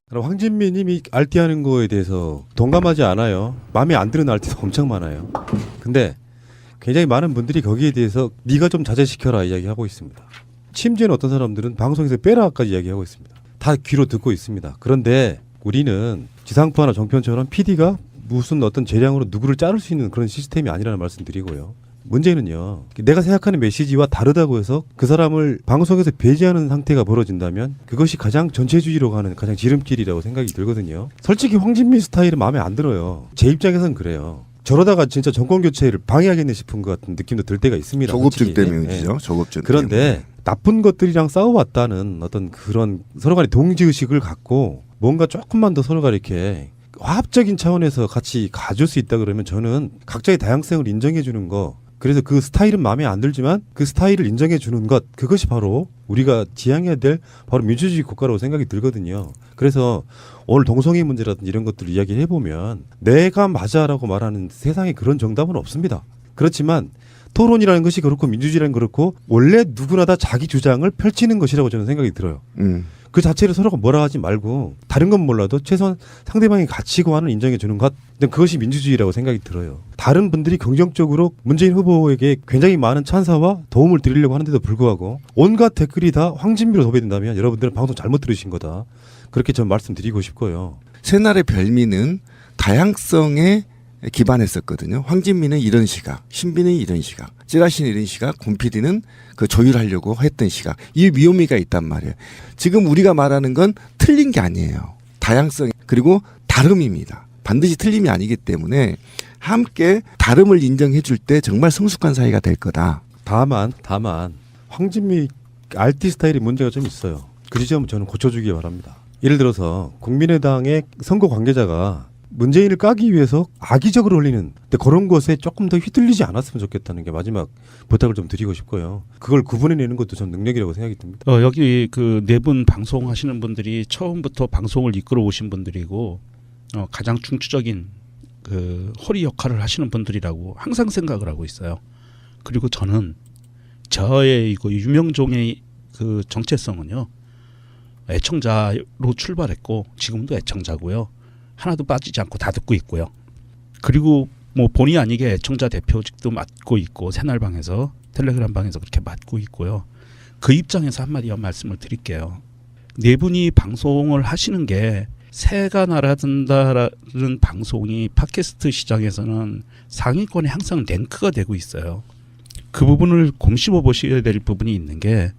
그럼 황진미님이 알티하는 거에 대해서 동감하지 않아요. 마음에 안 드는 알티도 엄청 많아요. 근데 굉장히 많은 분들이 거기에 대해서 네가 좀 자제시켜라 이야기하고 있습니다. 심지어는 어떤 사람들은 방송에서 빼라까지 이야기하고 있습니다. 다 귀로 듣고 있습니다. 그런데 우리는 지상파나 정편처럼 PD가 무슨 어떤 재량으로 누구를 자를 수 있는 그런 시스템이 아니라는 말씀 드리고요. 문제는요, 내가 생각하는 메시지와 다르다고 해서 그 사람을 방송에서 배제하는 상태가 벌어진다면 그것이 가장 전체주의로 가는 가장 지름길이라고 생각이 들거든요. 솔직히 황진미 스타일은 마음에 안 들어요. 제 입장에서는 그래요. 저러다가 진짜 정권 교체를 방해하겠네 싶은 것 같은 느낌도 들 때가 있습니다. 조급증 때문이죠. 조급증 그런데 때문에. 나쁜 것들이랑 싸워왔다는 어떤 그런 서로 간의 동지의식을 갖고 뭔가 조금만 더 서로가 이렇게 화합적인 차원에서 같이 가줄 수 있다 그러면 저는 각자의 다양성을 인정해 주는 거, 그래서 그 스타일은 마음에 안 들지만 그 스타일을 인정해 주는 것, 그것이 바로 우리가 지향해야 될 바로 민주주의 국가라고 생각이 들거든요. 그래서 오늘 동성애 문제라든지 이런 것들을 이야기를 해보면 내가 맞아라고 말하는 세상에 그런 정답은 없습니다. 그렇지만 토론이라는 것이 그렇고 민주주의라는 그렇고 원래 누구나 다 자기 주장을 펼치는 것이라고 저는 생각이 들어요. 그 자체를 서로가 뭐라 하지 말고 다른 건 몰라도 최소한 상대방의 가치관을 인정해 주는 것, 그것이 민주주의라고 생각이 들어요. 다른 분들이 긍정적으로 문재인 후보에게 굉장히 많은 찬사와 도움을 드리려고 하는데도 불구하고 온갖 댓글이 다 황진미로 도배된다면 여러분들은 방송 잘못 들으신 거다, 그렇게 전 말씀드리고 싶고요. 새날의 별미는 다양성에 기반했었거든요. 황진미는 이런 시각, 신비는 이런 시각, 찌라시는 이런 시각, 곰피디는 그 조율하려고 했던 시각. 이 위험이가 있단 말이에요. 지금 우리가 말하는 건 틀린 게 아니에요. 다양성 그리고 다름입니다. 반드시 틀림이 아니기 때문에 함께 다름을 인정해 줄 때 정말 성숙한 사이가 될 거다. 다만 황진미 RT 스타일이 문제가 좀 있어요. 그 지점은 저는 고쳐주기 바랍니다. 예를 들어서 국민의당의 선거 관계자가 문재인을 까기 위해서 악의적으로 올리는, 근데 그런 것에 조금 더 휘둘리지 않았으면 좋겠다는 게 마지막 부탁을 좀 드리고 싶고요. 그걸 구분해내는 것도 전 능력이라고 생각이 듭니다. 여기 그 네 분 방송하시는 분들이 처음부터 방송을 이끌어 오신 분들이고 가장 중추적인 그 허리 역할을 하시는 분들이라고 항상 생각을 하고 있어요. 그리고 저는 저의 이거 유명종의 그 정체성은요, 애청자로 출발했고 지금도 애청자고요. 하나도 빠지지 않고 다 듣고 있고요. 그리고 뭐 본의 아니게 애청자 대표직도 맡고 있고 새날방에서 텔레그램 방에서 그렇게 맡고 있고요. 그 입장에서 한마디 말씀을 드릴게요. 네 분이 방송을 하시는 게 새가 날아든다라는 방송이 팟캐스트 시장에서는 상위권에 항상 랭크가 되고 있어요. 그 부분을 곰씹어 보셔야 될 부분이 있는 게,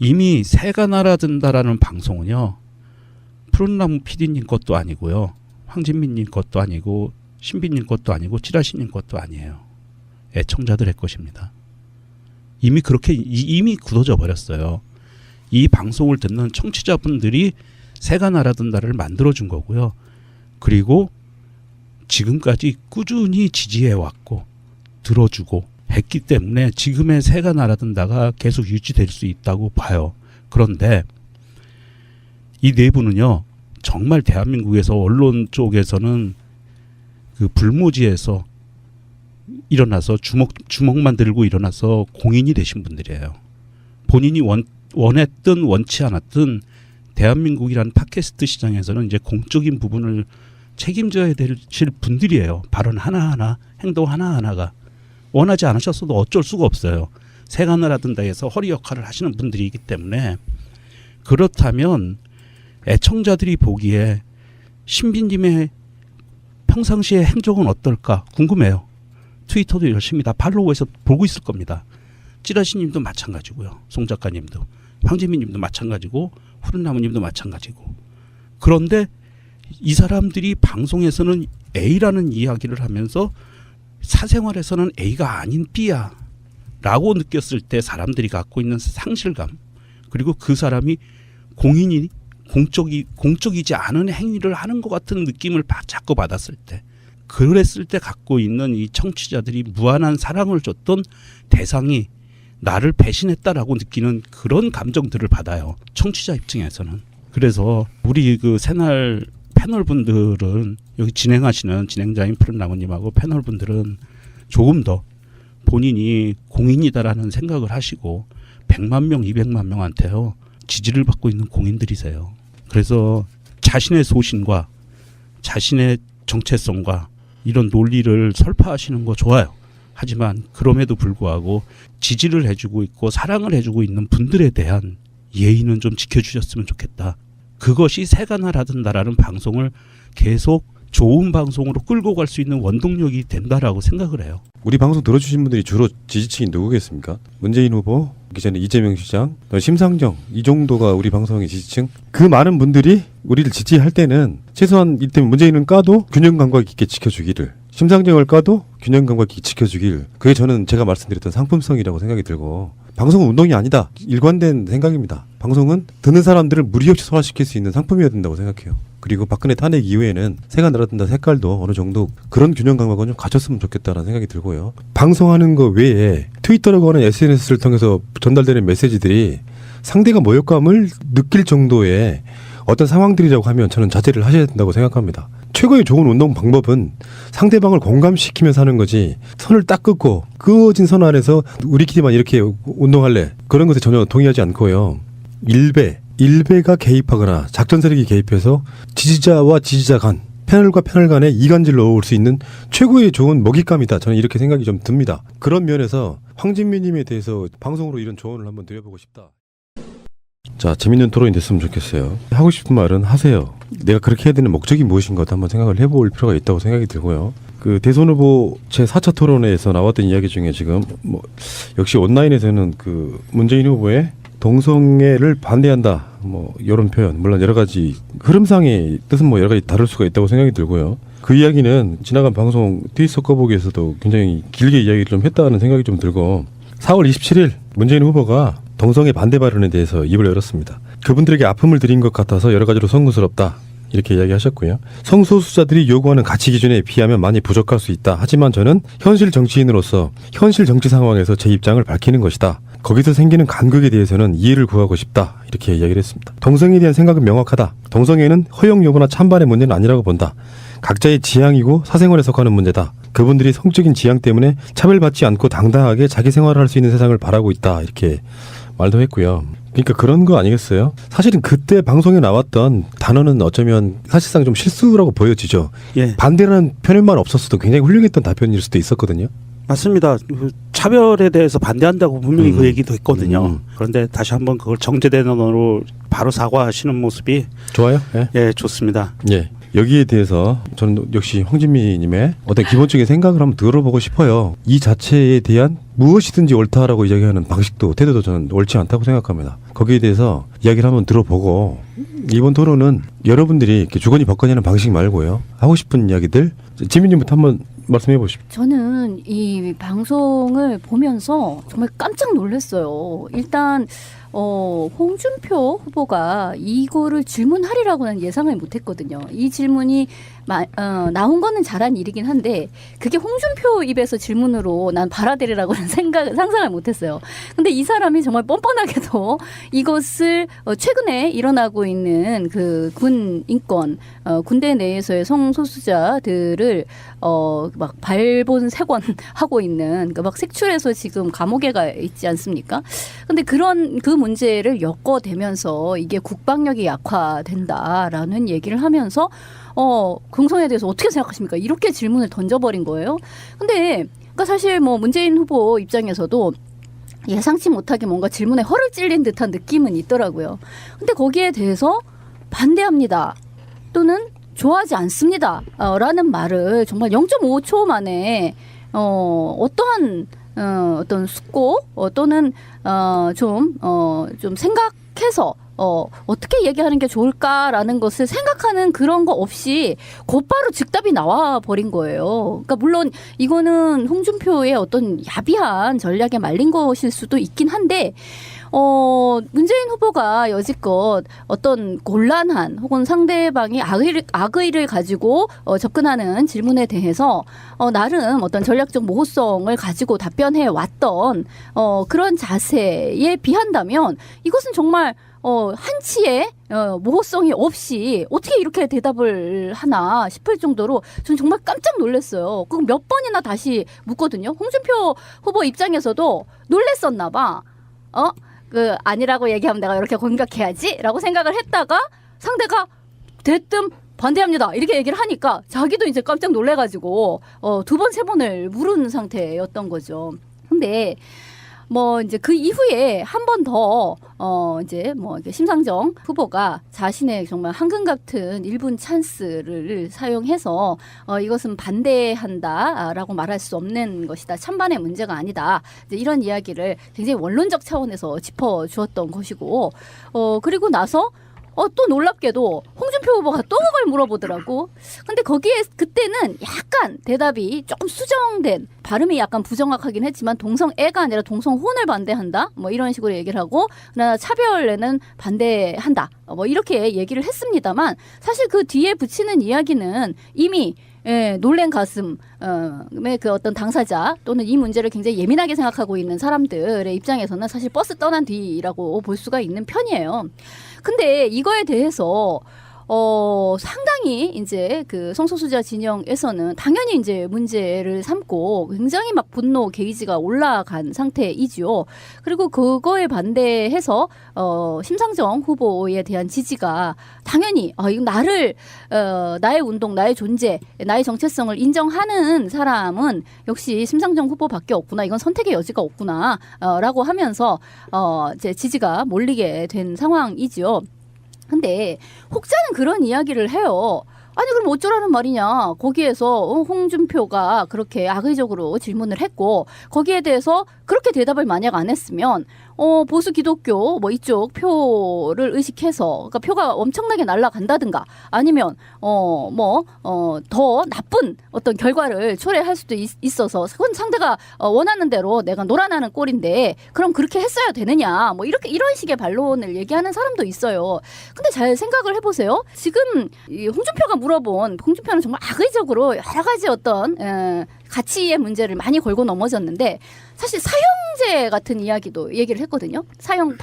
이미 새가 날아든다라는 방송은요, 푸른나무 PD님 것도 아니고요, 황진미님 것도 아니고 신비님 것도 아니고 찌라시님 것도 아니에요. 애청자들의 것입니다. 이미 그렇게 이미 굳어져 버렸어요. 이 방송을 듣는 청취자분들이 새가 날아든다를 만들어준 거고요. 그리고 지금까지 꾸준히 지지해왔고 들어주고 했기 때문에 지금의 새가 날아든다가 계속 유지될 수 있다고 봐요. 그런데 이 네 분은요, 정말 대한민국에서 언론 쪽에서는 그 불모지에서 일어나서 주먹만 들고 일어나서 공인이 되신 분들이에요. 본인이 원했든 원치 않았든 대한민국이란 팟캐스트 시장에서는 이제 공적인 부분을 책임져야 되실 분들이에요. 발언 하나하나, 행동 하나하나가. 원하지 않으셨어도 어쩔 수가 없어요. 새가 날아든다 해서 허리 역할을 하시는 분들이기 때문에. 그렇다면 애청자들이 보기에 신비님의 평상시의 행적은 어떨까 궁금해요. 트위터도 열심히 다 팔로우해서 보고 있을 겁니다. 찌라시님도 마찬가지고요. 송 작가님도, 황진미님도 마찬가지고, 푸른나무님도 마찬가지고. 그런데 이 사람들이 방송에서는 A라는 이야기를 하면서 사생활에서는 A가 아닌 B야 라고 느꼈을 때 사람들이 갖고 있는 상실감, 그리고 그 사람이 공적이지 않은 행위를 하는 것 같은 느낌을 자꾸 받았을 때, 그랬을 때 갖고 있는 이 청취자들이 무한한 사랑을 줬던 대상이 나를 배신했다라고 느끼는 그런 감정들을 받아요. 청취자 입장에서는. 그래서 우리 그 새날 패널 분들은, 여기 진행하시는 진행자인 푸른나무님하고 패널 분들은 조금 더 본인이 공인이다라는 생각을 하시고 100만 명, 200만 명한테요 지지를 받고 있는 공인들이세요. 그래서 자신의 소신과 자신의 정체성과 이런 논리를 설파하시는 거 좋아요. 하지만 그럼에도 불구하고 지지를 해주고 있고 사랑을 해주고 있는 분들에 대한 예의는 좀 지켜주셨으면 좋겠다. 그것이 새가 날아든다라는 방송을 계속 좋은 방송으로 끌고 갈 수 있는 원동력이 된다라고 생각을 해요. 우리 방송 들어주신 분들이 주로 지지층이 누구겠습니까? 문재인 후보, 그 전에 이재명 시장, 심상정 이 정도가 우리 방송의 지지층. 그 많은 분들이 우리를 지지할 때는 최소한 이때 문재인은 까도 균형 감각 있게 지켜주기를, 심상정을 까도 균형 감각 있게 지켜주길. 그게 저는 제가 말씀드렸던 상품성이라고 생각이 들고, 방송은 운동이 아니다. 일관된 생각입니다. 방송은 듣는 사람들을 무리 없이 소화시킬 수 있는 상품이어야 된다고 생각해요. 그리고 박근혜 탄핵 이후에는 새가 날아든다 색깔도 어느 정도 그런 균형 감각은 좀 가졌으면 좋겠다는 생각이 들고요. 방송하는 거 외에 트위터라고 하는 SNS를 통해서 전달되는 메시지들이 상대가 모욕감을 느낄 정도의 어떤 상황들이라고 하면 저는 자제를 하셔야 된다고 생각합니다. 최고의 좋은 운동 방법은 상대방을 공감시키면서 하는 거지, 선을 딱 긋고 그어진 선 안에서 우리끼리만 이렇게 운동할래, 그런 것에 전혀 동의하지 않고요. 일베가 개입하거나 작전 세력이 개입해서 지지자와 지지자 간, 패널과 패널 간에 이간질로 올 수 있는 최고의 좋은 먹잇감이다. 저는 이렇게 생각이 좀 듭니다. 그런 면에서 황진미님에 대해서 방송으로 이런 조언을 한번 드려보고 싶다. 자, 재밌는 토론이 됐으면 좋겠어요. 하고 싶은 말은 하세요. 내가 그렇게 해야 되는 목적이 무엇인가도 한번 생각을 해볼 필요가 있다고 생각이 들고요. 그 대선 후보 제 4차 토론회에서 나왔던 이야기 중에 지금 뭐 역시 온라인에서는 그 문재인 후보의 동성애를 반대한다, 뭐 이런 표현, 물론 여러 가지 흐름상의 뜻은 뭐 여러 가지 다를 수가 있다고 생각이 들고요. 그 이야기는 지나간 방송 트윗 섞어보기에서도 굉장히 길게 이야기를 좀 했다는 생각이 좀 들고, 4월 27일 문재인 후보가 동성애 반대 발언에 대해서 입을 열었습니다. 그분들에게 아픔을 드린 것 같아서 여러 가지로 송구스럽다, 이렇게 이야기하셨고요. 성소수자들이 요구하는 가치 기준에 비하면 많이 부족할 수 있다. 하지만 저는 현실 정치인으로서 현실 정치 상황에서 제 입장을 밝히는 것이다. 거기서 생기는 간극에 대해서는 이해를 구하고 싶다, 이렇게 이야기를 했습니다. 동성애에 대한 생각은 명확하다. 동성애는 허용 여부나 찬반의 문제는 아니라고 본다. 각자의 지향이고 사생활에 속하는 문제다. 그분들이 성적인 지향 때문에 차별받지 않고 당당하게 자기 생활을 할 수 있는 세상을 바라고 있다, 이렇게 말도 했고요. 그러니까 그런 거 아니겠어요? 사실은 그때 방송에 나왔던 단어는 어쩌면 사실상 좀 실수라고 보여지죠. 예, 반대라는 표현만 없었어도 굉장히 훌륭했던 답변일 수도 있었거든요. 맞습니다. 그 차별에 대해서 반대한다고 분명히 그 얘기도 했거든요. 그런데 다시 한번 그걸 정제된 언어로 바로 사과하시는 모습이 좋아요. 예. 예, 좋습니다. 예. 여기에 대해서 저는 역시 황진미님의 어떤 기본적인 생각을 한번 들어보고 싶어요. 이 자체에 대한 무엇이든지 옳다라고 이야기하는 방식도, 태도도 저는 옳지 않다고 생각합니다. 거기에 대해서 이야기를 한번 들어보고, 이번 토론은 여러분들이 이렇게 주거니 받거니 하는 방식 말고요, 하고 싶은 이야기들, 지민님부터 한번 말씀해 보십시오. 저는 이 방송을 보면서 정말 깜짝 놀랐어요. 일단 홍준표 후보가 이거를 질문하리라고는 예상을 못했거든요. 이 질문이 나온 거는 잘한 일이긴 한데 그게 홍준표 입에서 질문으로 난 받아들이라고는 상상을 못했어요. 근데 이 사람이 정말 뻔뻔하게도 이것을 최근에 일어나고 있는 그 군 인권, 군대 내에서의 성소수자들을 막 발본색원 하고 있는, 그러니까 막 색출해서 지금 감옥에 가 있지 않습니까? 근데 그런 그 문제를 엮어대면서 이게 국방력이 약화된다라는 얘기를 하면서 동성애에 대해서 어떻게 생각하십니까? 이렇게 질문을 던져버린 거예요. 근데 그러니까 사실 뭐 문재인 후보 입장에서도 예상치 못하게 뭔가 질문에 허를 찔린 듯한 느낌은 있더라고요. 근데 거기에 대해서 반대합니다, 또는 좋아하지 않습니다 라는 말을 정말 0.5초 만에 어떠한 어떤 숙고 또는 좀 생각해서 어떻게 얘기하는 게 좋을까라는 것을 생각하는 그런 거 없이 곧바로 즉답이 나와 버린 거예요. 그러니까 물론 이거는 홍준표의 어떤 야비한 전략에 말린 것일 수도 있긴 한데 문재인 후보가 여지껏 어떤 곤란한 혹은 상대방이 악의를 가지고 접근하는 질문에 대해서 나름 어떤 전략적 모호성을 가지고 답변해 왔던 그런 자세에 비한다면 이것은 정말 한치의 모호성이 없이 어떻게 이렇게 대답을 하나 싶을 정도로 저는 정말 깜짝 놀랐어요. 그럼 몇 번이나 다시 묻거든요. 홍준표 후보 입장에서도 놀랬었나 봐. 아니라고 얘기하면 내가 이렇게 공격해야지 라고 생각을 했다가 상대가 대뜸 반대합니다. 이렇게 얘기를 하니까 자기도 이제 깜짝 놀래가지고 2번, 3번을 물은 상태였던 거죠. 근데 뭐 이제 그 이후에 한 번 더 이제 뭐 이렇게 심상정 후보가 자신의 정말 황금 같은 1분 찬스를 사용해서 이것은 반대한다라고 말할 수 없는 것이다. 찬반의 문제가 아니다. 이제 이런 이야기를 굉장히 원론적 차원에서 짚어주었던 것이고 그리고 나서 또 놀랍게도 홍준표 후보가 또 그걸 물어보더라고. 근데 거기에 그때는 약간 대답이 조금 수정된, 발음이 약간 부정확하긴 했지만 동성애가 아니라 동성혼을 반대한다. 뭐 이런 식으로 얘기를 하고, 그러나 차별에는 반대한다. 뭐 이렇게 얘기를 했습니다만 사실 그 뒤에 붙이는 이야기는 이미 놀란 가슴의 그 어떤 당사자 또는 이 문제를 굉장히 예민하게 생각하고 있는 사람들의 입장에서는 사실 버스 떠난 뒤라고 볼 수가 있는 편이에요. 근데 이거에 대해서 상당히 이제 그 성소수자 진영에서는 당연히 이제 문제를 삼고 굉장히 막 분노 게이지가 올라간 상태이지요. 그리고 그거에 반대해서 심상정 후보에 대한 지지가 당연히 이거 나의 운동, 나의 존재, 나의 정체성을 인정하는 사람은 역시 심상정 후보밖에 없구나. 이건 선택의 여지가 없구나라고 하면서 이제 지지가 몰리게 된 상황이지요. 근데 혹자는 그런 이야기를 해요. 아니 그럼 어쩌라는 말이냐. 거기에서 홍준표가 그렇게 악의적으로 질문을 했고 거기에 대해서 그렇게 대답을 만약 안 했으면 보수 기독교 뭐 이쪽 표를 의식해서 그러니까 표가 엄청나게 날아간다든가 아니면 더 나쁜 어떤 결과를 초래할 수도 있어서 그건 상대가 원하는 대로 내가 놀아나는 꼴인데 그럼 그렇게 했어야 되느냐 뭐 이런 식의 반론을 얘기하는 사람도 있어요. 근데 잘 생각을 해보세요. 지금 이 홍준표가 물어본 홍준표는 정말 악의적으로 여러 가지 어떤 가치의 문제를 많이 걸고 넘어졌는데 사실 사형제 같은 이야기도 얘기를 했거든요. 사형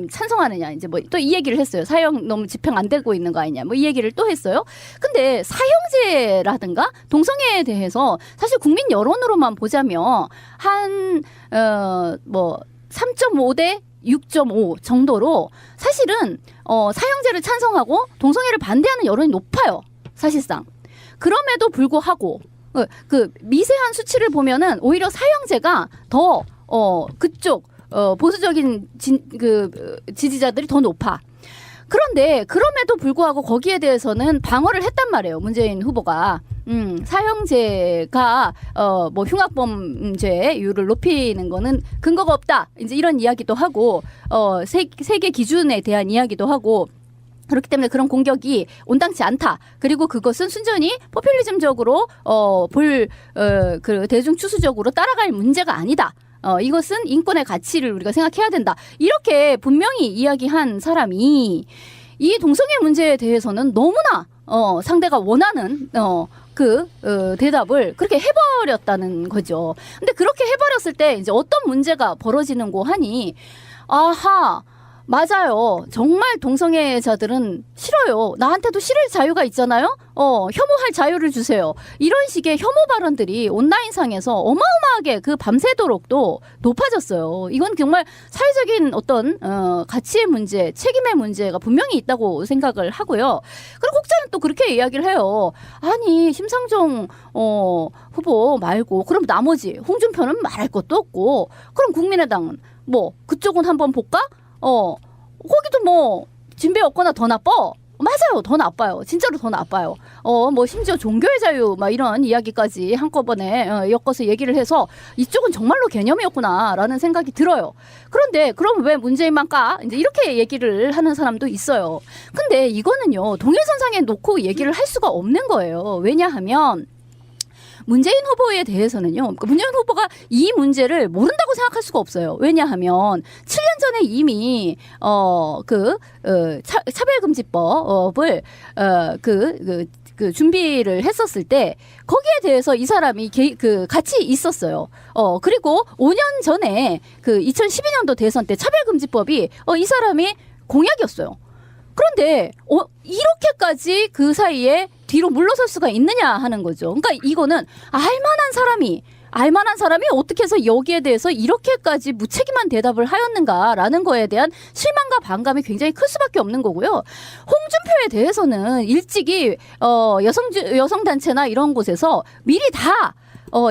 찬성하느냐 이제 뭐 또 이 얘기를 했어요. 사형 너무 집행 안 되고 있는 거 아니냐 뭐 이 얘기를 또 했어요. 근데 사형제라든가 동성애에 대해서 사실 국민 여론으로만 보자면 한 3.5대 6.5 정도로 사실은 사형제를 찬성하고 동성애를 반대하는 여론이 높아요. 사실상. 그럼에도 불구하고 그 미세한 수치를 보면은 오히려 사형제가 더 그쪽 보수적인 지지자들이 더 높아. 그런데 그럼에도 불구하고 거기에 대해서는 방어를 했단 말이에요. 문재인 후보가. 사형제가 흉악범죄율을 높이는 거는 근거가 없다. 이제 이런 이야기도 하고 세계 기준에 대한 이야기도 하고 그렇기 때문에 그런 공격이 온당치 않다. 그리고 그것은 순전히 포퓰리즘적으로 그 대중 추수적으로 따라갈 문제가 아니다. 이것은 인권의 가치를 우리가 생각해야 된다. 이렇게 분명히 이야기한 사람이 이 동성애 문제에 대해서는 너무나 상대가 원하는 대답을 그렇게 해버렸다는 거죠. 근데 그렇게 해버렸을 때 이제 어떤 문제가 벌어지는고 하니 아하. 맞아요. 정말 동성애자들은 싫어요. 나한테도 싫을 자유가 있잖아요. 혐오할 자유를 주세요. 이런 식의 혐오 발언들이 온라인상에서 어마어마하게 그 밤새도록 또 높아졌어요. 이건 정말 사회적인 어떤 가치의 문제, 책임의 문제가 분명히 있다고 생각을 하고요. 그리고 혹자는 또 그렇게 이야기를 해요. 아니 심상정 후보 말고 그럼 나머지 홍준표는 말할 것도 없고 그럼 국민의당은 뭐 그쪽은 한번 볼까? 거기도 뭐 진배 없거나 더 나빠. 맞아요. 더 나빠요. 진짜로 더 나빠요. 심지어 종교의 자유 막 이런 이야기까지 한꺼번에 엮어서 얘기를 해서 이쪽은 정말로 개념이 없구나라는 생각이 들어요. 그런데 그럼 왜 문재인만 까? 이제 이렇게 얘기를 하는 사람도 있어요. 근데 이거는요. 동일선상에 놓고 얘기를 할 수가 없는 거예요. 왜냐하면 문재인 후보에 대해서는요. 문재인 후보가 이 문제를 모른다고 생각할 수가 없어요. 왜냐하면 7년 전에 이미 차별금지법을 준비를 했었을 때 거기에 대해서 이 사람이 같이 있었어요. 그리고 5년 전에 2012년도 대선 때 차별금지법이 이 사람이 공약이었어요. 그런데 이렇게까지 그 사이에 뒤로 물러설 수가 있느냐 하는 거죠. 그러니까 이거는 알만한 사람이 알만한 사람이 어떻게 해서 여기에 대해서 이렇게까지 무책임한 대답을 하였는가라는 거에 대한 실망과 반감이 굉장히 클 수밖에 없는 거고요. 홍준표에 대해서는 일찍이 여성단체나 이런 곳에서 미리 다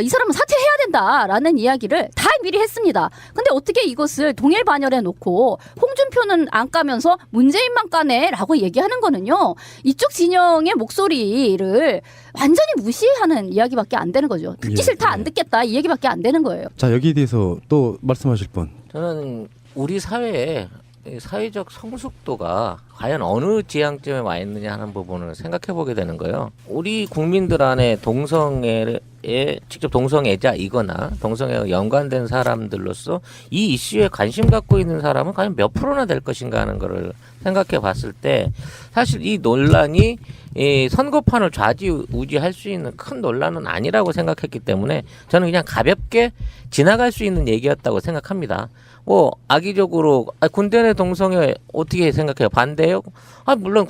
이 사람은 사퇴해야 된다라는 이야기를 다 미리 했습니다. 근데 어떻게 이것을 동일 반열에 놓고 홍준표는 안 까면서 문재인만 까네라고 얘기하는 거는요. 이쪽 진영의 목소리를 완전히 무시하는 이야기밖에 안 되는 거죠. 듣기 예, 싫다 안 예. 듣겠다 이 얘기밖에 안 되는 거예요. 자, 여기에 대해서 또 말씀하실 분. 저는 우리 사회의 이 사회적 성숙도가 과연 어느 지향점에 와 있느냐 하는 부분을 생각해 보게 되는 거예요. 우리 국민들 안에 동성애에 직접 동성애자이거나 동성애와 연관된 사람들로서 이 이슈에 관심 갖고 있는 사람은 과연 몇 프로나 될 것인가 하는 거를 생각해 봤을 때 사실 이 논란이 이 선거판을 좌지우지할 수 있는 큰 논란은 아니라고 생각했기 때문에 저는 그냥 가볍게 지나갈 수 있는 얘기였다고 생각합니다. 뭐 악의적으로 군대 내 동성애 어떻게 생각해요? 반대요? 물론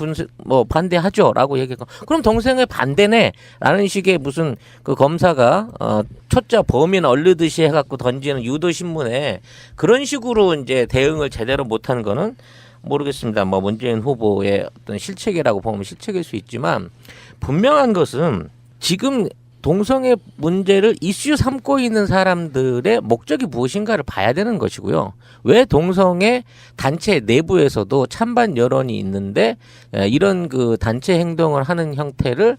반대하죠라고 얘기했고 그럼 동성애 반대네라는 식의 무슨 그 검사가 초짜 범인 얼르듯이 해갖고 던지는 유도 신문에 그런 식으로 이제 대응을 제대로 못하는 거는 모르겠습니다. 뭐 문재인 후보의 어떤 실책이라고 보면 실책일 수 있지만 분명한 것은 지금 동성애 문제를 이슈 삼고 있는 사람들의 목적이 무엇인가를 봐야 되는 것이고요. 왜 동성애 단체 내부에서도 찬반 여론이 있는데 이런 그 단체 행동을 하는 형태를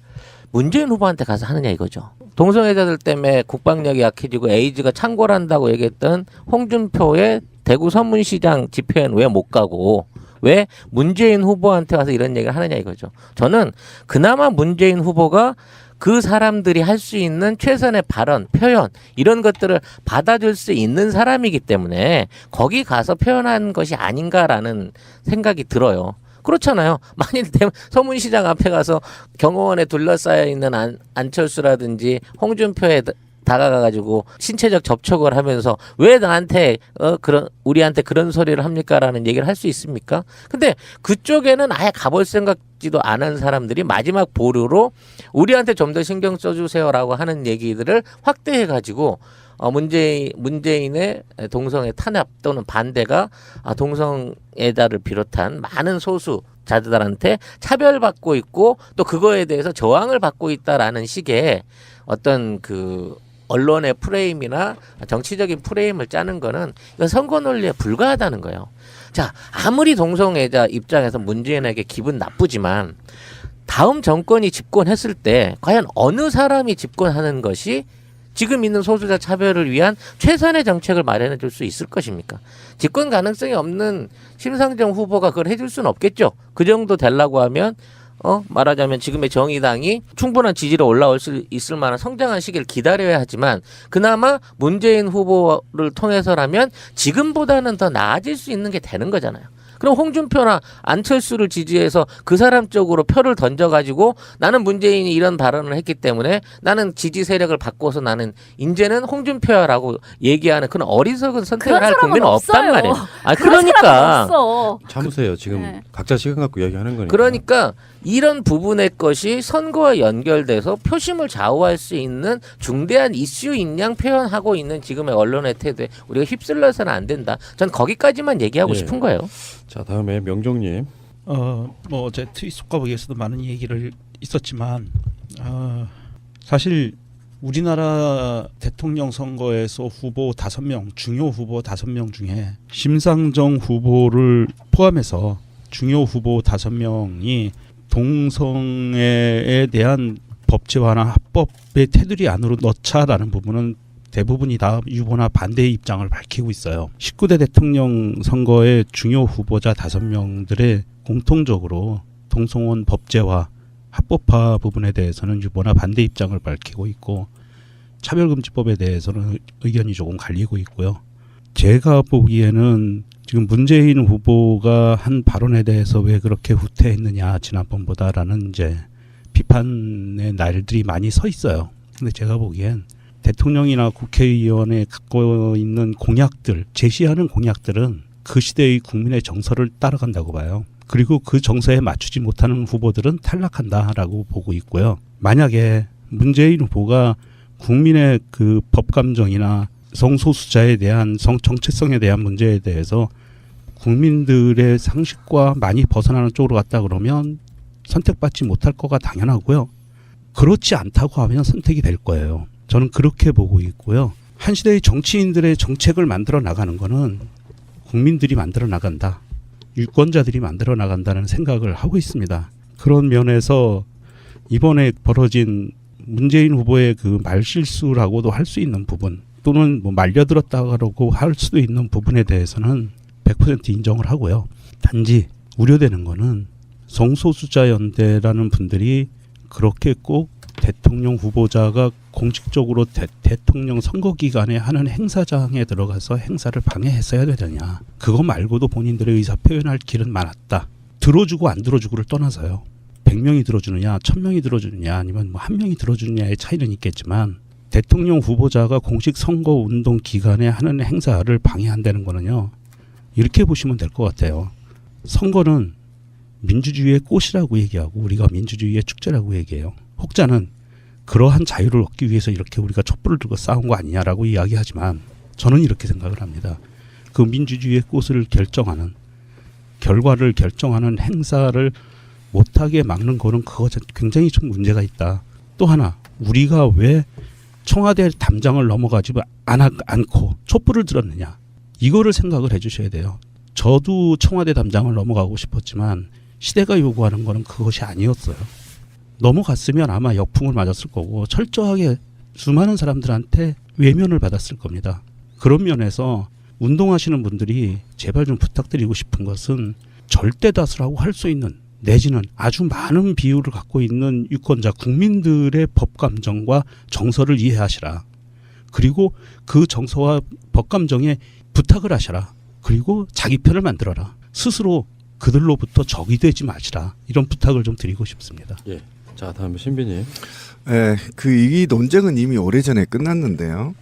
문재인 후보한테 가서 하느냐 이거죠. 동성애자들 때문에 국방력이 약해지고 에이즈가 창궐한다고 얘기했던 홍준표의 대구 서문시장 집회는 왜 못 가고 왜 문재인 후보한테 와서 이런 얘기를 하느냐 이거죠. 저는 그나마 문재인 후보가 그 사람들이 할 수 있는 최선의 발언, 표현 이런 것들을 받아줄 수 있는 사람이기 때문에 거기 가서 표현한 것이 아닌가라는 생각이 들어요. 그렇잖아요. 만일 서문시장 앞에 가서 경호원에 둘러싸여 있는 안철수라든지 홍준표에 다가가가지고 신체적 접촉을 하면서 왜 나한테 우리한테 그런 소리를 합니까라는 얘기를 할 수 있습니까? 근데 그쪽에는 아예 가볼 생각지도 않은 사람들이 마지막 보루로 우리한테 좀 더 신경 써주세요라고 하는 얘기들을 확대해가지고 문재인의 동성애 탄압 또는 반대가 동성애자를 비롯한 많은 소수자들한테 차별받고 있고 또 그거에 대해서 저항을 받고 있다라는 식의 어떤 그 언론의 프레임이나 정치적인 프레임을 짜는 거는 이건 선거 논리에 불과하다는 거예요. 자, 아무리 동성애자 입장에서 문재인에게 기분 나쁘지만 다음 정권이 집권했을 때 과연 어느 사람이 집권하는 것이 지금 있는 소수자 차별을 위한 최선의 정책을 마련해 줄 수 있을 것입니까? 집권 가능성이 없는 심상정 후보가 그걸 해줄 수는 없겠죠. 그 정도 되려고 하면 말하자면 지금의 정의당이 충분한 지지로 올라올 수 있을 만한 성장한 시기를 기다려야 하지만 그나마 문재인 후보를 통해서라면 지금보다는 더 나아질 수 있는 게 되는 거잖아요. 그럼 홍준표나 안철수를 지지해서 그 사람 쪽으로 표를 던져가지고 나는 문재인이 이런 발언을 했기 때문에 나는 지지 세력을 바꿔서 나는 이제는 홍준표야라고 얘기하는 그런 어리석은 선택을 할 국민은 없단 말이에요. 그러니까 참으세요. 지금 네. 각자 시간 갖고 이야기하는 거니까. 그러니까 이런 부분의 것이 선거와 연결돼서 표심을 좌우할 수 있는 중대한 이슈인 양 표현하고 있는 지금의 언론의 태도에 우리가 휩쓸려서는 안 된다. 전 거기까지만 얘기하고 예. 싶은 거예요. 자, 다음에 명종님. 뭐 어제 트윗 속가보기에서도 많은 얘기를 있었지만 사실 우리나라 대통령 선거에서 후보 5명, 중요 후보 5명 중에 심상정 후보를 포함해서 중요 후보 5명이 동성애에 대한 법제화나 합법의 테두리 안으로 넣자라는 부분은 대부분이 다 유보나 반대의 입장을 밝히고 있어요. 19대 대통령 선거의 중요 후보자 5명들의 공통적으로 동성혼 법제화, 합법화 부분에 대해서는 유보나 반대 입장을 밝히고 있고 차별금지법에 대해서는 의견이 조금 갈리고 있고요. 제가 보기에는 지금 문재인 후보가 한 발언에 대해서 왜 그렇게 후퇴했느냐 지난번보다라는 이제 비판의 날들이 많이 서 있어요. 근데 제가 보기엔 대통령이나 국회의원에 갖고 있는 공약들, 제시하는 공약들은 그 시대의 국민의 정서를 따라간다고 봐요. 그리고 그 정서에 맞추지 못하는 후보들은 탈락한다라고 보고 있고요. 만약에 문재인 후보가 국민의 그 법감정이나 성소수자에 대한 정체성에 대한 문제에 대해서 국민들의 상식과 많이 벗어나는 쪽으로 갔다 그러면 선택받지 못할 거가 당연하고요. 그렇지 않다고 하면 선택이 될 거예요. 저는 그렇게 보고 있고요. 한 시대의 정치인들의 정책을 만들어 나가는 거는 국민들이 만들어 나간다. 유권자들이 만들어 나간다는 생각을 하고 있습니다. 그런 면에서 이번에 벌어진 문재인 후보의 그 말실수라고도 할 수 있는 부분 또는 뭐 말려들었다고 할 수도 있는 부분에 대해서는 100% 인정을 하고요. 단지 우려되는 거는 성소수자 연대라는 분들이 그렇게 꼭 대통령 후보자가 공식적으로 대통령 선거 기간에 하는 행사장에 들어가서 행사를 방해했어야 되느냐. 그거 말고도 본인들의 의사 표현할 길은 많았다. 들어주고 안 들어주고를 떠나서요. 100명이 들어주느냐 1000명이 들어주느냐 아니면 뭐 1명이 들어주느냐의 차이는 있겠지만 대통령 후보자가 공식 선거 운동 기간에 하는 행사를 방해한다는 거는요. 이렇게 보시면 될 것 같아요. 선거는 민주주의의 꽃이라고 얘기하고 우리가 민주주의의 축제라고 얘기해요. 혹자는 그러한 자유를 얻기 위해서 이렇게 우리가 촛불을 들고 싸운 거 아니냐라고 이야기하지만 저는 이렇게 생각을 합니다. 그 민주주의의 꽃을 결정하는 결과를 결정하는 행사를 못하게 막는 거는 그거 굉장히 좀 문제가 있다. 또 하나 우리가 왜 청와대 담장을 넘어가지 않고 촛불을 들었느냐. 이거를 생각을 해주셔야 돼요. 저도 청와대 담장을 넘어가고 싶었지만 시대가 요구하는 거는 그것이 아니었어요. 넘어갔으면 아마 역풍을 맞았을 거고 철저하게 수많은 사람들한테 외면을 받았을 겁니다. 그런 면에서 운동하시는 분들이 제발 좀 부탁드리고 싶은 것은 절대 다수라고 할 수 있는 내지는 아주 많은 비율을 갖고 있는 유권자 국민들의 법감정과 정서를 이해하시라. 그리고 그 정서와 법감정에 부탁을 하시라. 그리고 자기 편을 만들어라. 스스로 그들로부터 적이 되지 마시라. 이런 부탁을 좀 드리고 싶습니다. 예. 자, 다음에 신비님. 이 논쟁은 이미 오래전에 끝났는데요.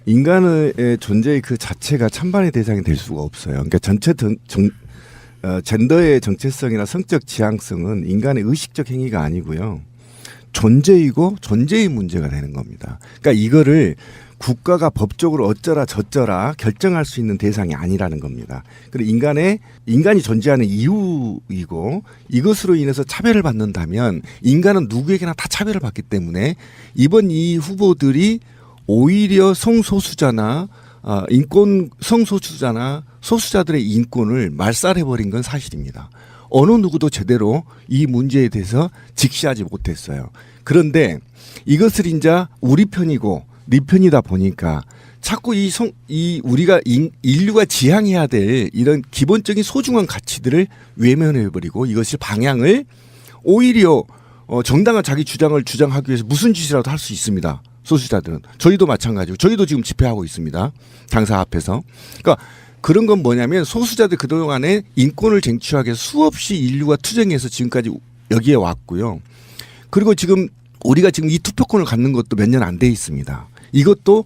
인간의 존재의 그 자체가 찬반의 대상이 될 수가 없어요. 그러니까 젠더의 정체성이나 성적 지향성은 인간의 의식적 행위가 아니고요. 존재이고 존재의 문제가 되는 겁니다. 그러니까 이거를 국가가 법적으로 어쩌라 저쩌라 결정할 수 있는 대상이 아니라는 겁니다. 그리고 인간이 존재하는 이유이고 이것으로 인해서 차별을 받는다면 인간은 누구에게나 다 차별을 받기 때문에 이번 이 후보들이 오히려 성소수자나 소수자들의 인권을 말살해버린 건 사실입니다. 어느 누구도 제대로 이 문제에 대해서 직시하지 못했어요. 그런데 이것을 이제 우리 편이고 네 편이다 보니까 자꾸 우리가 인류가 지향해야 될 이런 기본적인 소중한 가치들을 외면해버리고 이것을 방향을 오히려 정당한 자기 주장을 주장하기 위해서 무슨 짓이라도 할 수 있습니다. 소수자들은. 저희도 마찬가지고 저희도 지금 집회하고 있습니다. 당사 앞에서. 그러니까 그런 건 뭐냐면 소수자들 그동안에 인권을 쟁취하기 위해서 수없이 인류가 투쟁해서 지금까지 여기에 왔고요. 그리고 지금 우리가 지금 이 투표권을 갖는 것도 몇 년 안 돼 있습니다. 이것도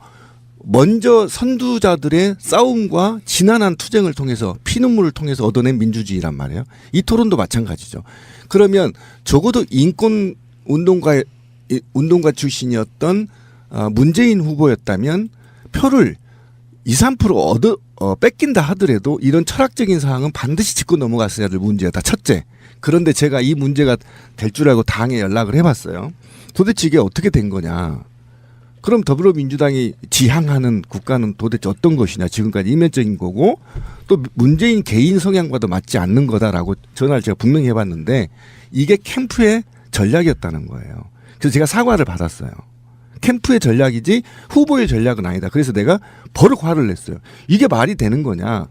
먼저 선두자들의 싸움과 지난한 투쟁을 통해서 피눈물을 통해서 얻어낸 민주주의란 말이에요. 이 토론도 마찬가지죠. 그러면 적어도 인권 운동가 출신이었던 문재인 후보였다면 표를 2, 3% 뺏긴다 하더라도 이런 철학적인 사항은 반드시 짚고 넘어갔어야 될 문제다. 첫째. 그런데 제가 이 문제가 될 줄 알고 당에 연락을 해봤어요. 도대체 이게 어떻게 된 거냐. 그럼 더불어민주당이 지향하는 국가는 도대체 어떤 것이냐. 지금까지 이면적인 거고 또 문재인 개인 성향과도 맞지 않는 거다라고 전화를 제가 분명히 해봤는데 이게 캠프의 전략이었다는 거예요. 그래서 제가 사과를 받았어요. 캠프의 전략이지 후보의 전략은 아니다. 그래서 내가 버럭 화를 냈어요. 이게 말이 되는 거냐.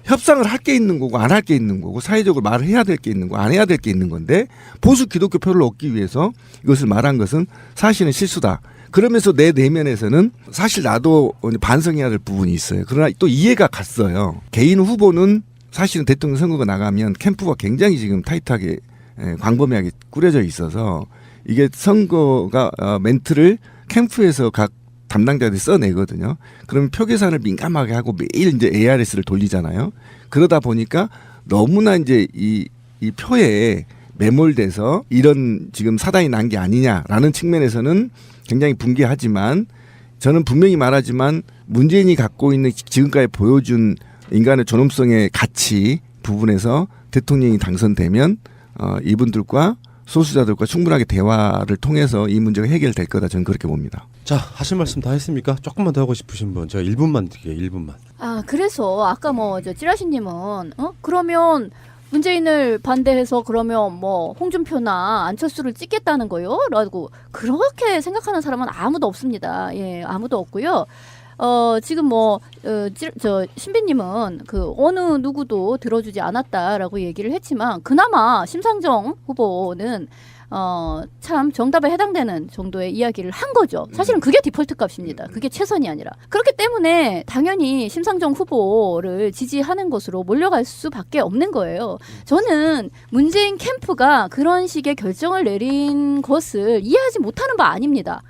협상을 할 게 있는 거고 안 할 게 있는 거고 사회적으로 말을 해야 될 게 있는 거 안 해야 될 게 있는 건데 보수 기독교 표를 얻기 위해서 이것을 말한 것은 사실은 실수다. 그러면서 내 내면에서는 사실 나도 반성해야 될 부분이 있어요. 그러나 또 이해가 갔어요. 개인 후보는 사실은 대통령 선거가 나가면 캠프가 굉장히 지금 타이트하게 광범위하게 꾸려져 있어서 이게 선거가 멘트를 캠프에서 각 담당자들이 써내거든요. 그러면 표 계산을 민감하게 하고 매일 이제 ARS를 돌리잖아요. 그러다 보니까 너무나 이제 이 표에 매몰돼서 이런 지금 사단이 난 게 아니냐라는 측면에서는 굉장히 분개하지만 저는 분명히 말하지만 문재인이 갖고 있는 지금까지 보여준 인간의 존엄성의 가치 부분에서 대통령이 당선되면 이분들과 소수자들과 충분하게 대화를 통해서 이 문제가 해결될 거다 저는 그렇게 봅니다. 자, 하실 말씀 다 했습니까? 조금만 더 하고 싶으신 분 제가 1분만 드릴게요. 1분만. 아, 그래서 아까 저 찌라시님은 그러면 문재인을 반대해서 그러면 뭐 홍준표나 안철수를 찍겠다는 거요? 라고 그렇게 생각하는 사람은 아무도 없습니다. 예, 아무도 없고요. 지금 저 신비님은 그 어느 누구도 들어주지 않았다라고 얘기를 했지만 그나마 심상정 후보는 참 정답에 해당되는 정도의 이야기를 한 거죠. 사실은 그게 디폴트 값입니다. 그게 최선이 아니라. 그렇기 때문에 당연히 심상정 후보를 지지하는 것으로 몰려갈 수밖에 없는 거예요. 저는 문재인 캠프가 그런 식의 결정을 내린 것을 이해하지 못하는 바 아닙니다.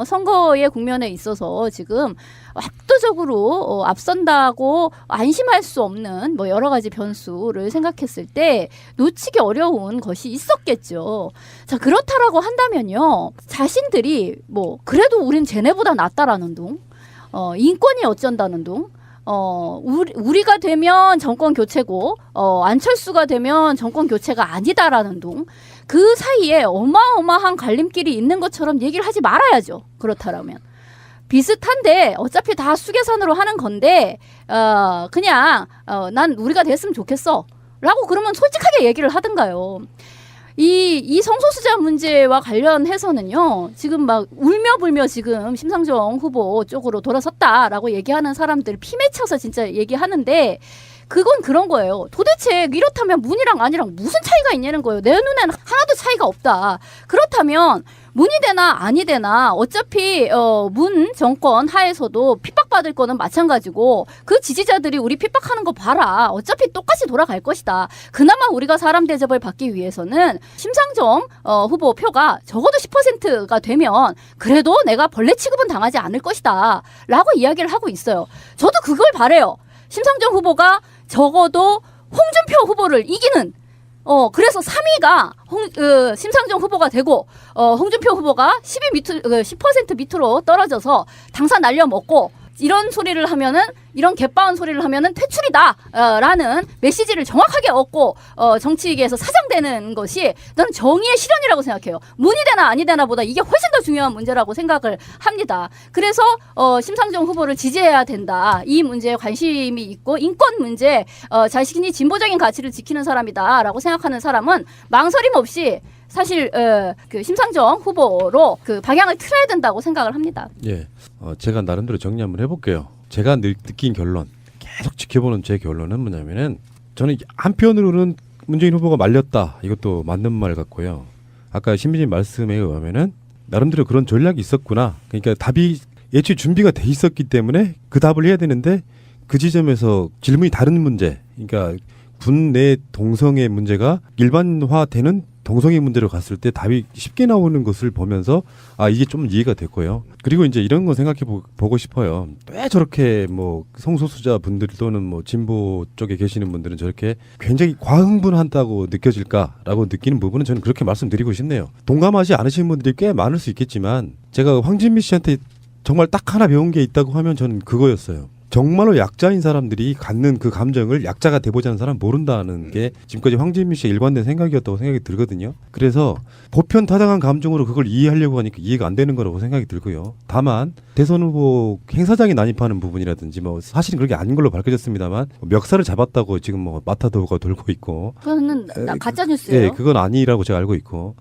선거의 국면에 있어서 지금 압도적으로 앞선다고 안심할 수 없는 뭐 여러 가지 변수를 생각했을 때 놓치기 어려운 것이 있었겠죠. 자, 그렇다라고 한다면요. 자신들이 뭐 그래도 우린 쟤네보다 낫다라는 둥, 인권이 어쩐다는 둥, 우리가 되면 정권 교체고 안철수가 되면 정권 교체가 아니다라는 둥, 그 사이에 어마어마한 갈림길이 있는 것처럼 얘기를 하지 말아야죠. 그렇다라면 비슷한데 어차피 다 수계산으로 하는 건데 그냥 난 우리가 됐으면 좋겠어 라고 그러면 솔직하게 얘기를 하든가요. 이 성소수자 문제와 관련해서는요, 지금 막 울며불며 지금 심상정 후보 쪽으로 돌아섰다라고 얘기하는 사람들 피 맺혀서 진짜 얘기하는데, 그건 그런 거예요. 도대체 이렇다면 문이랑 아니랑 무슨 차이가 있냐는 거예요. 내 눈에는 하나도 차이가 없다. 그렇다면 문이 되나 아니 되나 어차피 문 정권 하에서도 핍박받을 거는 마찬가지고 그 지지자들이 우리 핍박하는 거 봐라. 어차피 똑같이 돌아갈 것이다. 그나마 우리가 사람 대접을 받기 위해서는 심상정 후보 표가 적어도 10%가 되면 그래도 내가 벌레 취급은 당하지 않을 것이다. 라고 이야기를 하고 있어요. 저도 그걸 바래요. 심상정 후보가 적어도 홍준표 후보를 이기는 그래서 3위가 심상정 후보가 되고 홍준표 후보가 10% 밑으로 떨어져서 당선 날려먹고 이런 소리를 하면은 이런 개빠운 소리를 하면은 퇴출이다라는 메시지를 정확하게 얻고 정치계에서 사장되는 것이 저는 정의의 실현이라고 생각해요. 문이 되나 아니 되나보다 이게 훨씬 더 중요한 문제라고 생각을 합니다. 그래서 심상정 후보를 지지해야 된다. 이 문제에 관심이 있고 인권 문제, 자신이 진보적인 가치를 지키는 사람이다라고 생각하는 사람은 망설임 없이 사실 그 심상정 후보로 그 방향을 틀어야 된다고 생각을 합니다. 예, 제가 나름대로 정리 한번 해볼게요. 제가 느낀 결론, 계속 지켜보는 제 결론은 뭐냐면은 저는 한편으로는 문재인 후보가 말렸다. 이것도 맞는 말 같고요. 아까 신비님 말씀에 의하면은 나름대로 그런 전략이 있었구나. 그러니까 답이 예측 준비가 돼 있었기 때문에 그 답을 해야 되는데 그 지점에서 질문이 다른 문제, 그러니까 군내 동성애 문제가 일반화되는 동성애 문제로 갔을 때 답이 쉽게 나오는 것을 보면서 이게 좀 이해가 됐고요. 그리고 이제 이런 거 생각해 보고 싶어요. 왜 저렇게 뭐 성소수자 분들 또는 뭐 진보 쪽에 계시는 분들은 저렇게 굉장히 과흥분한다고 느껴질까라고 느끼는 부분은 저는 그렇게 말씀드리고 싶네요. 동감하지 않으시는 분들이 꽤 많을 수 있겠지만 제가 황진미 씨한테 정말 딱 하나 배운 게 있다고 하면 저는 그거였어요. 정말로 약자인 사람들이 갖는 그 감정을 약자가 돼보자는 사람 모른다는 게 지금까지 황진미 씨의 일관된 생각이었다고 생각이 들거든요. 그래서 보편 타당한 감정으로 그걸 이해하려고 하니까 이해가 안 되는 거라고 생각이 들고요. 다만 대선 후보 행사장에 난입하는 부분이라든지 뭐 사실은 그렇게 아닌 걸로 밝혀졌습니다만 멱살을 잡았다고 지금 뭐 마타도가 돌고 있고 그거는 가짜 뉴스예요. 예, 그건 아니라고 제가 알고 있고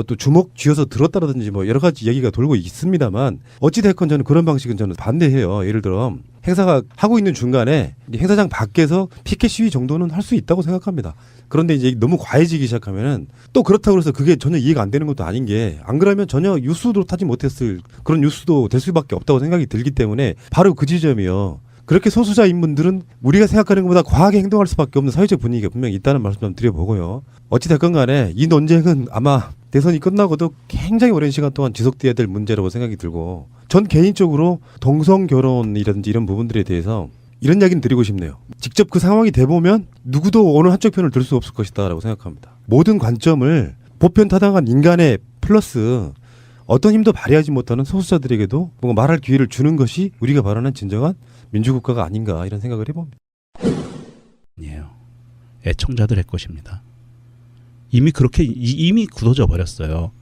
또 주먹 쥐어서 들었다라든지 뭐 여러 가지 얘기가 돌고 있습니다만 어찌 됐건 저는 그런 방식은 저는 반대해요. 예를 들어 행사가 하고 있는 중간에 행사장 밖에서 피켓 시위 정도는 할 수 있다고 생각합니다. 그런데 이제 너무 과해지기 시작하면은 또 그렇다고 해서 그게 전혀 이해가 안 되는 것도 아닌 게 안 그러면 전혀 뉴스도 타지 못했을 그런 뉴스도 될 수밖에 없다고 생각이 들기 때문에 바로 그 지점이요. 그렇게 소수자인 분들은 우리가 생각하는 것보다 과하게 행동할 수밖에 없는 사회적 분위기가 분명히 있다는 말씀 좀 드려보고요. 어찌됐건 간에 이 논쟁은 아마 대선이 끝나고도 굉장히 오랜 시간 동안 지속돼야 될 문제라고 생각이 들고 전 개인적으로 동성 결혼이라든지 이런 부분들에 대해서 이런 이야기는 드리고 싶네요. 직접 그 상황이 돼보면 누구도 어느 한쪽 편을 들 수 없을 것이다 라고 생각합니다. 모든 관점을 보편타당한 인간의 플러스 어떤 힘도 발휘하지 못하는 소수자들에게도 뭔가 말할 기회를 주는 것이 우리가 바라는 진정한 민주국가가 아닌가 이런 생각을 해봅니다. 아니에요. 애청자들의 것입니다. 이미 그렇게 이미 굳어져 버렸어요.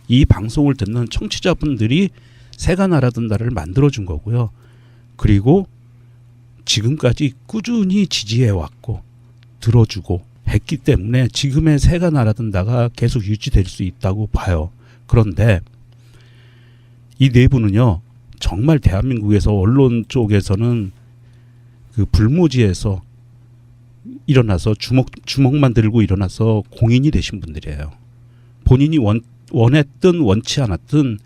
이 방송을 듣는 청취자분들이 새가 날아든다를 만들어준 거고요. 그리고 지금까지 꾸준히 지지해왔고 들어주고 했기 때문에 지금의 새가 날아든다가 계속 유지될 수 있다고 봐요. 그런데 이 내부는요. 정말 대한민국에서 언론 쪽에서는 그 불모지에서 일어나서 주먹만 들고 일어나서 공인이 되신 분들이에요. 본인이 원했든 원치 않았든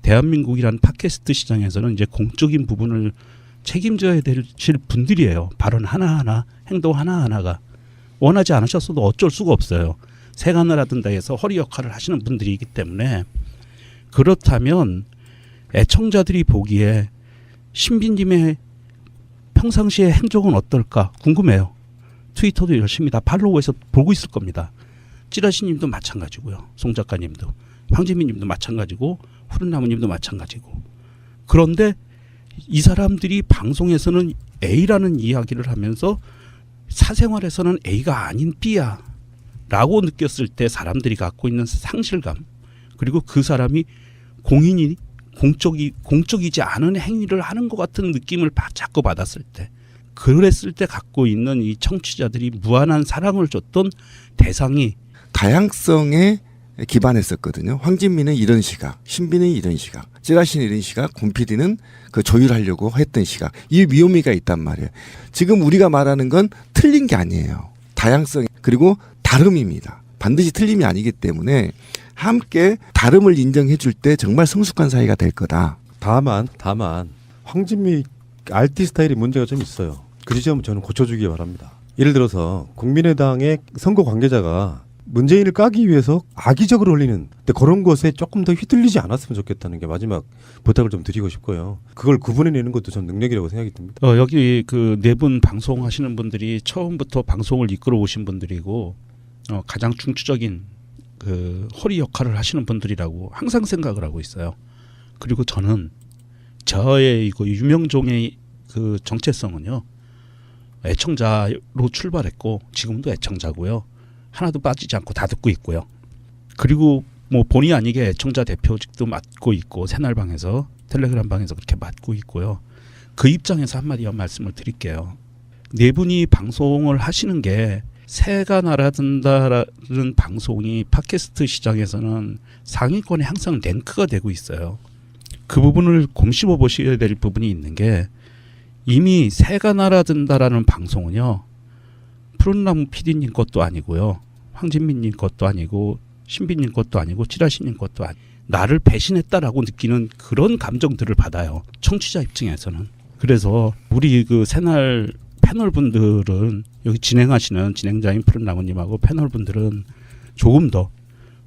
대한민국이란 팟캐스트 시장에서는 이제 공적인 부분을 책임져야 되실 분들이에요. 발언 하나하나, 행동 하나하나가. 원하지 않으셨어도 어쩔 수가 없어요. 새가 날아든다 해서 허리 역할을 하시는 분들이기 때문에 그렇다면 애청자들이 보기에 신비님의 평상시의 행적은 어떨까 궁금해요. 트위터도 열심히 다 팔로우해서 보고 있을 겁니다. 찌라시님도 마찬가지고요. 송 작가님도, 황재민님도 마찬가지고, 푸른나무님도 마찬가지고. 그런데 이 사람들이 방송에서는 A라는 이야기를 하면서 사생활에서는 A가 아닌 B야 라고 느꼈을 때 사람들이 갖고 있는 상실감, 그리고 그 사람이 공적이지 않은 행위를 하는 것 같은 느낌을 자꾸 받았을 때, 그랬을 때 갖고 있는 이 청취자들이 무한한 사랑을 줬던 대상이 다양성에 기반했었거든요. 황진민은 이런 시각, 신비는 이런 시각, 찌라시는 이런 시각, 곰피디는 그 조율하려고 했던 시각. 이 위험이가 있단 말이에요. 지금 우리가 말하는 건 틀린 게 아니에요. 다양성 그리고 다름입니다. 반드시 틀림이 아니기 때문에 함께 다름을 인정해 줄 때 정말 성숙한 사이가 될 거다. 다만 황진미 RT 스타일이 문제가 좀 있어요. 그 지점은 저는 고쳐주기 바랍니다. 예를 들어서 국민의당의 선거 관계자가 문재인을 까기 위해서 악의적으로 흘리는 근데 그런 것에 조금 더 휘둘리지 않았으면 좋겠다는 게 마지막 부탁을 좀 드리고 싶고요. 그걸 구분해내는 것도 전 능력이라고 생각이 듭니다. 여기 그 네 분 방송하시는 분들이 처음부터 방송을 이끌어 오신 분들이고 가장 중추적인 그 허리 역할을 하시는 분들이라고 항상 생각을 하고 있어요. 그리고 저는 저의 이거 유명종의 그 정체성은요, 애청자로 출발했고 지금도 애청자고요. 하나도 빠지지 않고 다 듣고 있고요. 그리고 뭐 본의 아니게 애청자 대표직도 맡고 있고 새날방에서 텔레그램 방에서 그렇게 맡고 있고요. 그 입장에서 한마디 말씀을 드릴게요. 네 분이 방송을 하시는 게 새가 날아든다라는 방송이 팟캐스트 시장에서는 상위권에 항상 랭크가 되고 있어요. 그 부분을 곰씹어 보셔야 될 부분이 있는 게, 이미 새가 날아든다라는 방송은요, 푸른나무 PD님 것도 아니고요, 황진민님 것도 아니고, 신비님 것도 아니고, 찌라시님 것도 아니고, 나를 배신했다라고 느끼는 그런 감정들을 받아요. 청취자 입장에서는. 그래서 우리 그 새날 패널 분들은, 여기 진행하시는 진행자인 푸른나무님하고 패널 분들은 조금 더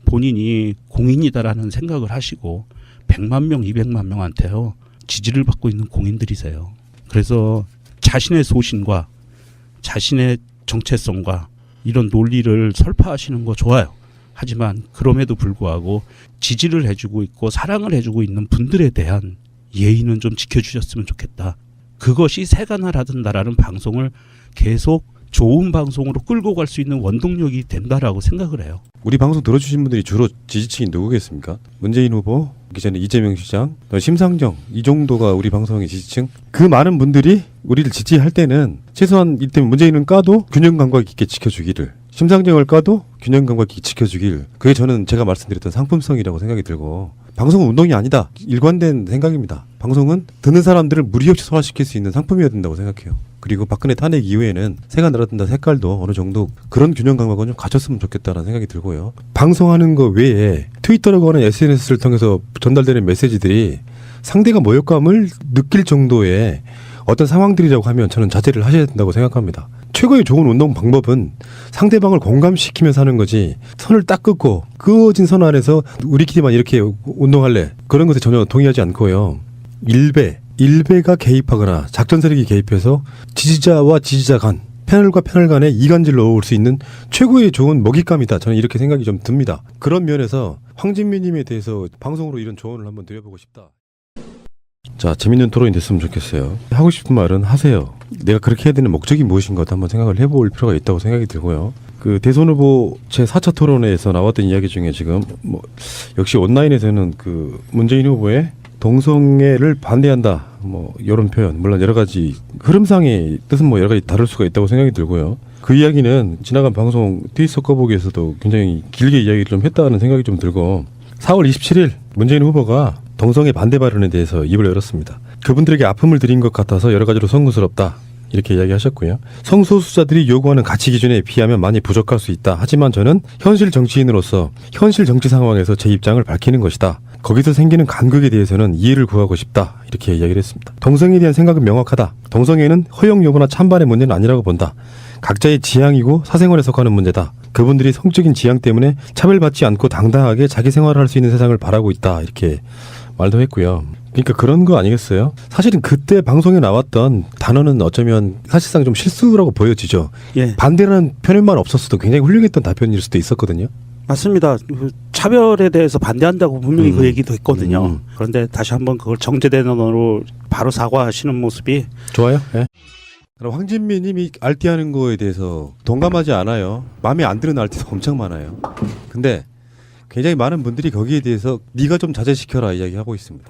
본인이 공인이다라는 생각을 하시고 100만 명, 200만 명한테요 지지를 받고 있는 공인들이세요. 그래서 자신의 소신과 자신의 정체성과 이런 논리를 설파하시는 거 좋아요. 하지만 그럼에도 불구하고 지지를 해주고 있고 사랑을 해주고 있는 분들에 대한 예의는 좀 지켜주셨으면 좋겠다. 그것이 새가 날아든다라는 방송을 계속 좋은 방송으로 끌고 갈 수 있는 원동력이 된다라고 생각을 해요. 우리 방송 들어주신 분들이 주로 지지층이 누구겠습니까? 문재인 후보, 그 전에 이재명 시장, 심상정, 이 정도가 우리 방송의 지지층. 그 많은 분들이 우리를 지지할 때는 최소한 이때 문재인은 까도 균형 감각 있게 지켜주기를, 심상정을 까도 균형 감각 있게 지켜주길. 그게 저는 제가 말씀드렸던 상품성이라고 생각이 들고, 방송은 운동이 아니다. 일관된 생각입니다. 방송은 듣는 사람들을 무리 없이 소화시킬 수 있는 상품이어야 된다고 생각해요. 그리고 박근혜 탄핵 이후에는 새가 날아든다 색깔도 어느 정도 그런 균형 감각은 좀 갖췄으면 좋겠다는 생각이 들고요. 방송하는 거 외에 트위터라고 하는 SNS를 통해서 전달되는 메시지들이 상대가 모욕감을 느낄 정도의 어떤 상황들이라고 하면 저는 자제를 하셔야 된다고 생각합니다. 최고의 좋은 운동 방법은 상대방을 공감시키면서 하는 거지, 선을 딱 긋고 그어진 선 안에서 우리끼리만 이렇게 운동할래, 그런 것에 전혀 동의하지 않고요. 일베가 개입하거나 작전 세력이 개입해서 지지자와 지지자 간 패널과 패널 간에 이간질을 넣을 수 있는 최고의 좋은 먹잇감이다. 저는 이렇게 생각이 좀 듭니다. 그런 면에서 황진미님에 대해서 방송으로 이런 조언을 한번 드려보고 싶다. 자, 재밌는 토론이 됐으면 좋겠어요. 하고 싶은 말은 하세요. 내가 그렇게 해야 되는 목적이 무엇인가 한번 생각을 해볼 필요가 있다고 생각이 들고요. 그 대선 후보 제 4차 토론회에서 나왔던 이야기 중에 지금 뭐 역시 온라인에서는 그 문재인 후보의 동성애를 반대한다. 뭐 이런 표현, 물론 여러 가지 흐름상의 뜻은 뭐 여러 가지 다를 수가 있다고 생각이 들고요. 그 이야기는 지나간 방송 트위터 꺼보기에서도 굉장히 길게 이야기를 좀 했다는 생각이 좀 들고 4월 27일 문재인 후보가 동성애 반대 발언에 대해서 입을 열었습니다. 그분들에게 아픔을 드린 것 같아서 여러 가지로 송구스럽다. 이렇게 이야기하셨고요. 성소수자들이 요구하는 가치 기준에 비하면 많이 부족할 수 있다. 하지만 저는 현실 정치인으로서 현실 정치 상황에서 제 입장을 밝히는 것이다. 거기서 생기는 간극에 대해서는 이해를 구하고 싶다. 이렇게 이야기를 했습니다. 동성애에 대한 생각은 명확하다. 동성애는 허용 여부나 찬반의 문제는 아니라고 본다. 각자의 지향이고 사생활에 속하는 문제다. 그분들이 성적인 지향 때문에 차별받지 않고 당당하게 자기 생활을 할 수 있는 세상을 바라고 있다. 이렇게 말도 했고요. 그러니까 그런 거 아니겠어요? 사실은 그때 방송에 나왔던 단어는 어쩌면 사실상 좀 실수라고 보여지죠. 예, 반대라는 표현만 없었어도 굉장히 훌륭했던 답변일 수도 있었거든요. 맞습니다. 그 차별에 대해서 반대한다고 분명히 그 얘기도 했거든요. 음. 그런데 다시 한번 그걸 정제된 언어로 바로 사과하시는 모습이 좋아요. 예. 그럼 황진미 님이 알띠하는 거에 대해서 동감하지 않아요. 마음에 안 드는 알띠도 엄청 많아요. 근데 굉장히 많은 분들이 거기에 대해서 네가 좀 자제시켜라 이야기하고 있습니다.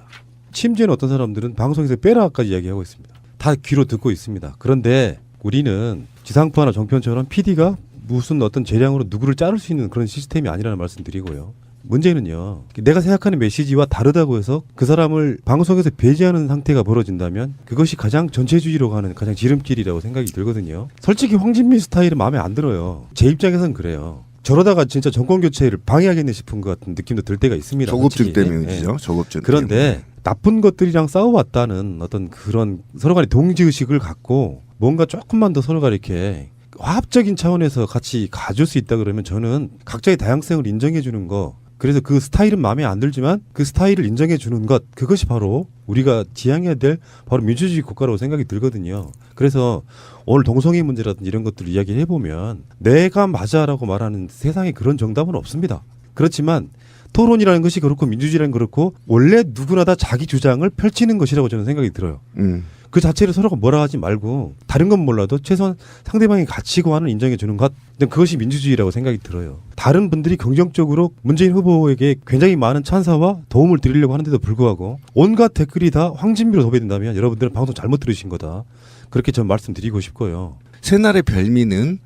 심지어는 어떤 사람들은 방송에서 빼라까지 이야기하고 있습니다. 다 귀로 듣고 있습니다. 그런데 우리는 지상파나 정편처럼 PD가 무슨 어떤 재량으로 누구를 자를 수 있는 그런 시스템이 아니라는 말씀 드리고요. 문제는요. 내가 생각하는 메시지와 다르다고 해서 그 사람을 방송에서 배제하는 상태가 벌어진다면 그것이 가장 전체주의로 가는 가장 지름길이라고 생각이 들거든요. 솔직히 황진미 스타일은 마음에 안 들어요. 제 입장에서는 그래요. 저러다가 진짜 정권 교체를 방해하겠네 싶은 것 같은 느낌도 들 때가 있습니다. 조급증 솔직히. 때문이죠. 예. 조급증 그런데 때문에. 나쁜 것들이랑 싸워왔다는 어떤 그런 서로 간의 동지의식을 갖고 뭔가 조금만 더 서로 간에 이렇게 화합적인 차원에서 같이 가줄 수 있다 그러면 저는 각자의 다양성을 인정해 주는 거, 그래서 그 스타일은 마음에 안 들지만 그 스타일을 인정해 주는 것, 그것이 바로 우리가 지향해야 될 바로 민주주의 국가라고 생각이 들거든요. 그래서 오늘 동성애 문제라든지 이런 것들을 이야기해 보면 내가 맞아라고 말하는 세상에 그런 정답은 없습니다. 그렇지만 토론이라는 것이 그렇고 민주주의라는 그렇고 원래 누구나 다 자기 주장을 펼치는 것이라고 저는 생각이 들어요. 그 자체를 서로가 뭐라 하지 말고 다른 건 몰라도 최소한 상대방의 가치관을 인정해 주는 것, 그것이 민주주의라고 생각이 들어요. 다른 분들이 긍정적으로 문재인 후보에게 굉장히 많은 찬사와 도움을 드리려고 하는데도 불구하고 온갖 댓글이 다 황진미로 도배된다면 여러분들은 방송 잘못 들으신 거다. 그렇게 전 말씀드리고 싶고요. 새날의 별미는